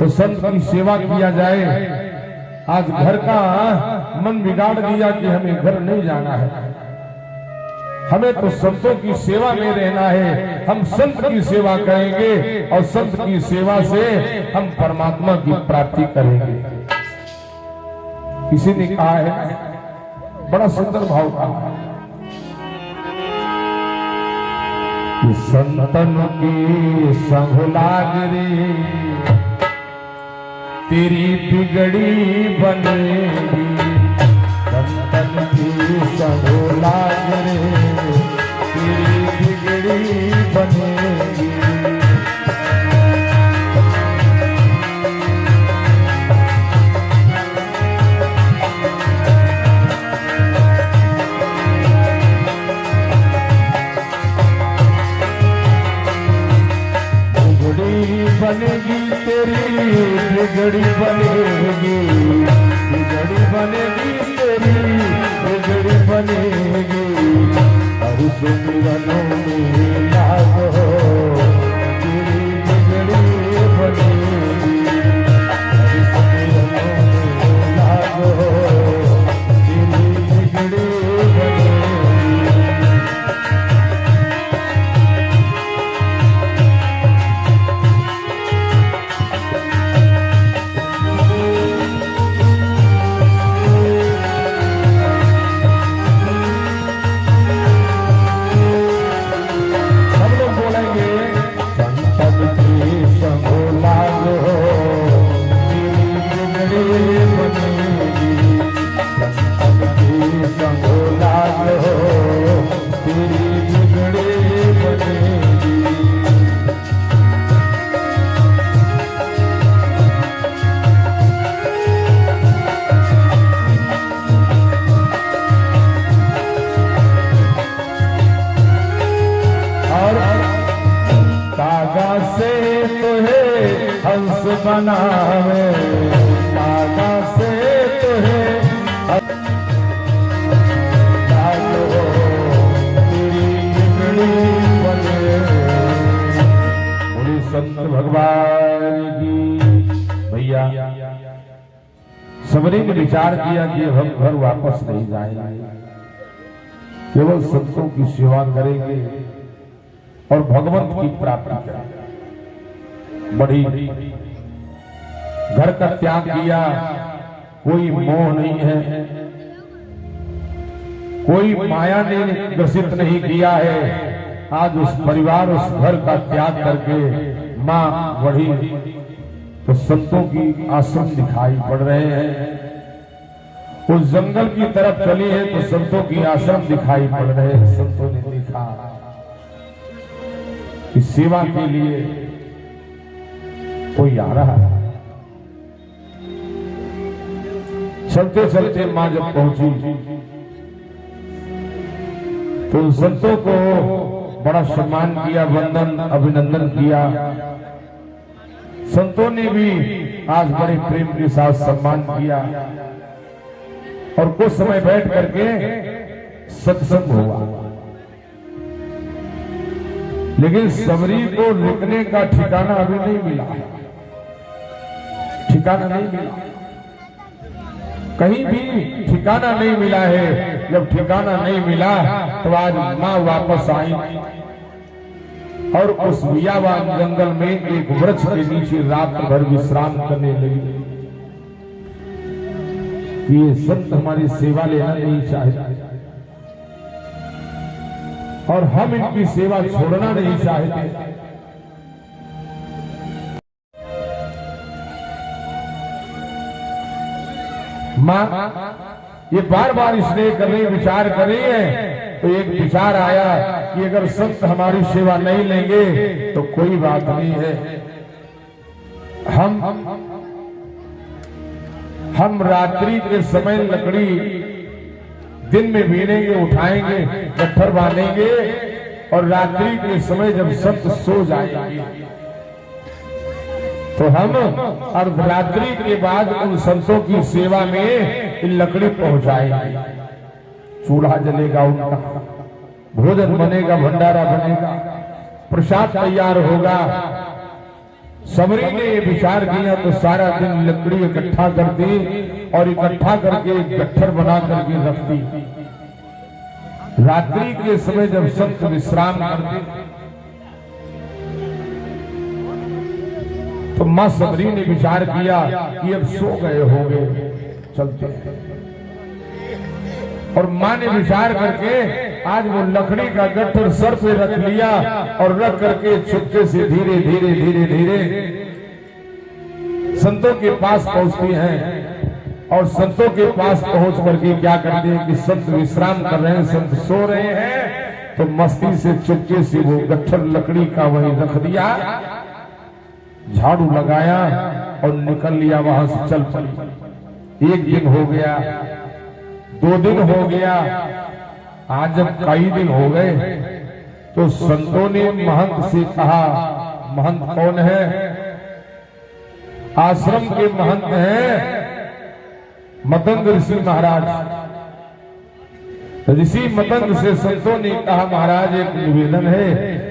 तो संत की सेवा किया जाए। आज घर का मन बिगाड़ दिया कि हमें घर नहीं जाना है, हमें तो संतों की सेवा में रहना है। हम संत की सेवा करेंगे और संत की सेवा से हम परमात्मा की प्राप्ति करेंगे। किसी ने कहा है, बड़ा सुंदर भाव कहा है, संतन की संग लाग रे तेरी बिगड़ी बनेगी, संतन की संग लाग रे तेरी बिगड़ी बनेगी। बनेगी तेरी बिगड़ी बनेगी, बिगड़ी बनेगी तेरी बिगड़ी बनेगी। हरि सुमिरनों में लागो तेरी बिगड़ी बनेगी, हरि सुमिरनों में लागो तेरी बिगड़ी बनेगी। हंस बनावे दादा से तुहे बोली संत भगवान की। भैया सबने ने विचार किया कि हम घर वापस नहीं जाएंगे, केवल संतों की सेवा करेंगे और भगवंत की प्राप्ति करेंगे। बड़ी घर का त्याग किया, कोई मोह नहीं है, कोई माया ने ग्रसित नहीं किया है। आज उस परिवार उस घर का त्याग करके मां बढ़ी तो संतों की आश्रम दिखाई पड़ रहे हैं। उस जंगल की तरफ चली है तो संतों की आश्रम दिखाई पड़ रहे हैं। संतों ने देखा कि सेवा के लिए कोई आ रहा है। चलते चलते मां जब पहुंची तो उन संतों को बड़ा सम्मान किया, वंदन अभिनंदन किया। संतों ने भी आज बड़े प्रेम के साथ सम्मान किया और कुछ समय बैठ करके सत्संग हुआ। लेकिन सबरी को रुकने का ठिकाना अभी नहीं मिला, ठिकाना नहीं मिला, कहीं भी ठिकाना नहीं मिला है। जब ठिकाना नहीं मिला तो आज मां वापस आई और उस बियाबान जंगल में एक वृक्ष के नीचे रात भर विश्राम करने लगी। ये संत हमारी सेवा लेना नहीं चाहते और हम इनकी सेवा छोड़ना नहीं चाहते। मां ये बार बार स्नेह कर रही, विचार कर रही है। तो एक विचार आया कि अगर संत हमारी सेवा नहीं लेंगे तो कोई बात नहीं है, हम रात्रि के समय लकड़ी दिन में बीनेंगे, उठाएंगे, गट्ठर बांधेंगे और रात्रि के समय जब संत सो जाएंगे तो हम अर्धरात्रि के बाद उन संतों की सेवा में लकड़ी पहुंचाएंगे। चूल्हा जलेगा, उनका भोजन बनेगा, भंडारा बनेगा, प्रसाद तैयार होगा सबरी ने ये विचार किया तो सारा दिन लकड़ी इकट्ठा करती और इकट्ठा करके गट्ठर बना करके रखती। रात्रि के समय जब संत विश्राम करते तो मां सबरी ने विचार किया कि अब सो गए होंगे, चलते हैं। और मां ने विचार करके आज वो लकड़ी का गट्ठर सर पे रख लिया और रख करके चुपके से धीरे धीरे धीरे धीरे संतों के पास पहुंचती हैं। और संतों के पास पहुंच करके क्या करते हैं कि संत विश्राम कर रहे हैं, संत सो रहे हैं, तो मस्ती से चुपके से वो गट्ठर लकड़ी का वहीं रख दिया, झाड़ू लगाया और निकल लिया वहां से, चल पड़ी। 1 दिन हो गया, 2 दिन हो गया, आज जब कई दिन हो गए तो संतों ने महंत से कहा, महंत कौन है? आश्रम के महंत हैं मतंग ऋषि महाराज। ऋषि मतंग से संतों ने कहा, महाराज एक निवेदन है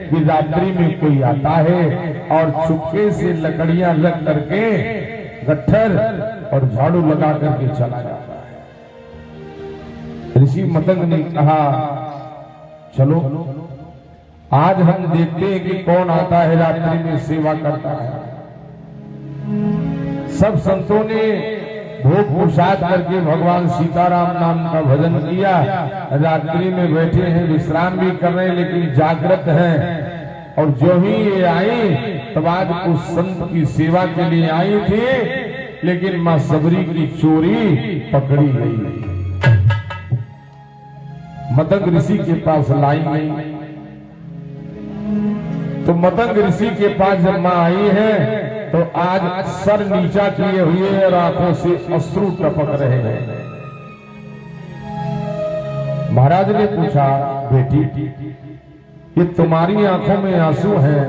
कि रात्रि में कोई आता है और चुपके से लकड़ियां रख करके गट्ठर और झाड़ू लगा करके चला जाता है। ऋषि मतंग ने कहा, चलो आज हम देखते हैं कि कौन आता है रात्रि में सेवा करता है। सब संतों ने भोग प्रसाद करके भगवान सीताराम नाम का भजन किया। रात्रि में बैठे हैं, विश्राम भी कर रहे हैं, लेकिन जागृत हैं। और जो ही ये आई तब आज उस संत की सेवा के लिए आई थी, लेकिन मां सबरी की चोरी पकड़ी गई, मतंग ऋषि के पास लाई गई। तो मतंग ऋषि के पास जब मां आई है तो आज सर नीचा किए हुए और आंखों से अश्रु टपक रहे हैं। महाराज ने पूछा, बेटी ये तुम्हारी आंखों में आंसू हैं,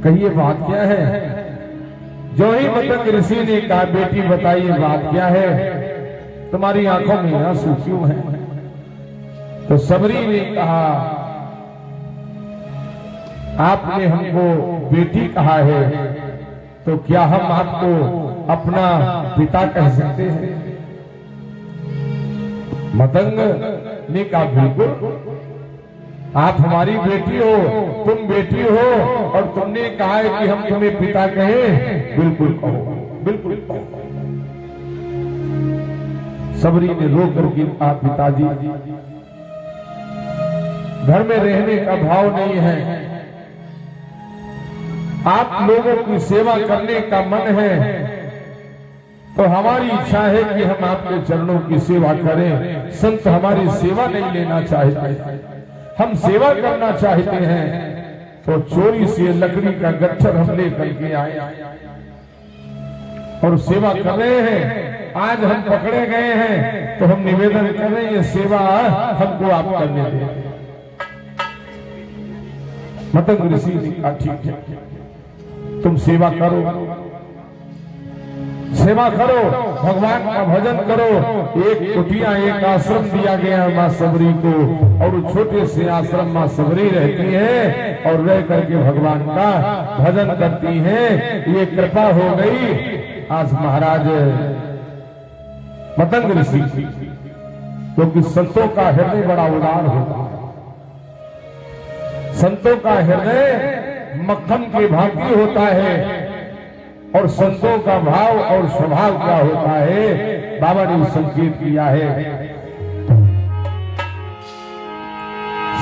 कहिए बात क्या है? जो ही मतंग ऋषि ने कहा, बेटी बताइए बात क्या है, तुम्हारी आंखों में आंसू क्यों हैं? तो सबरी ने कहा, आपने हमको बेटी कहा है, तो क्या हम आपको अपना पिता कह सकते हैं? मतंग ने कहा, बिल्कुल, आप हमारी बेटी हो, तुम बेटी हो, और तुमने कहा है कि हम तुम्हें पिता कहें, बिल्कुल कहो, बिल्कुल कहो। सबरी ने रो करके कहा, पिताजी घर में रहने का भाव नहीं है, आप लोगों की सेवा करने का मन है, तो हमारी इच्छा है कि हम आपके चरणों की सेवा करें। संत हमारी सेवा नहीं लेना चाहते, हम सेवा करना चाहते हैं। तो चोरी से लकड़ी का गट्ठर हम लेकर के आए और सेवा कर रहे हैं। आज हम पकड़े गए हैं तो हम निवेदन कर रहे हैं, ये सेवा हमको आप करने दें। मतंग ऋषि ने कहा, ठीक है, तुम सेवा करो, सेवा करो, भगवान का भजन करो। एक कुटिया, एक आश्रम दिया गया मां सबरी को, और छोटे से आश्रम मां सबरी रहती है और रह करके भगवान का भजन करती हैं। ये कृपा हो गई आज महाराज मतंग ऋषि, क्योंकि संतों का हृदय बड़ा उदार होता है। संतों का हृदय मक्खन के भांति होता है, और संतों का भाव और स्वभाव क्या होता है, बाबा ने संकेत किया है।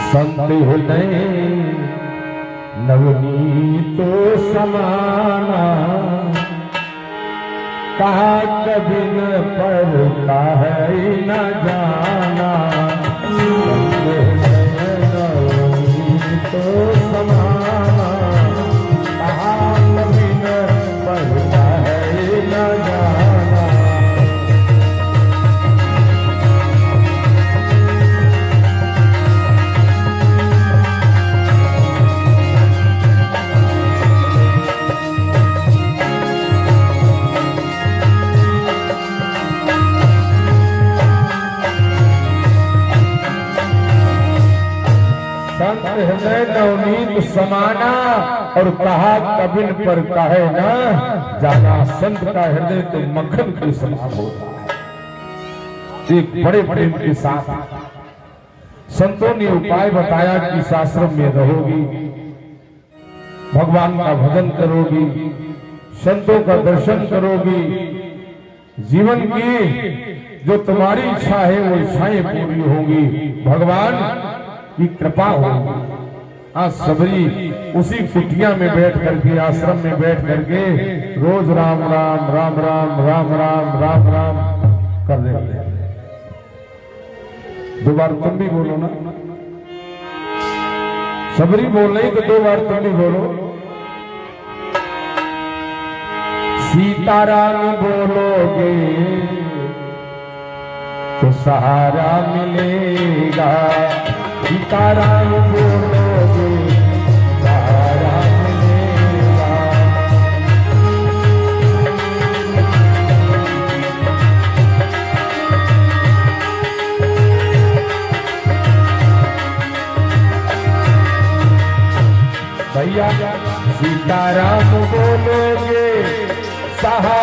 संत हृदय नवनीत समाना, कहा कभी न पढ़ता है न जाना। तो समाना, कहा कभी न पढ़ता है न जाना। संत हृदय नवनीत समाना, और कहा कबिन पर कहे ना, जाना संत का हृदय तो मक्खन के समान होता है। एक बड़े प्रेम के साथ संतों ने उपाय बताया कि इस आश्रम में रहोगी, भगवान का भजन करोगी, संतों का दर्शन करोगी, जीवन की जो तुम्हारी इच्छा है वो इच्छाएं पूरी होंगी, भगवान की कृपा होगी। आज सबरी उसी कुटिया में बैठ करके, आश्रम में बैठ करके रोज राम राम राम राम राम राम राम राम कर रहे हैं। दो बार तुम भी बोलो ना, सबरी बोल रही तो दो बार तुम भी बोलो। सीताराम बोलोगे तो सहारा मिलेगा, सीताराम बोलोगे सहारा मिलेगा। भैया सीताराम बोलोगे सहारा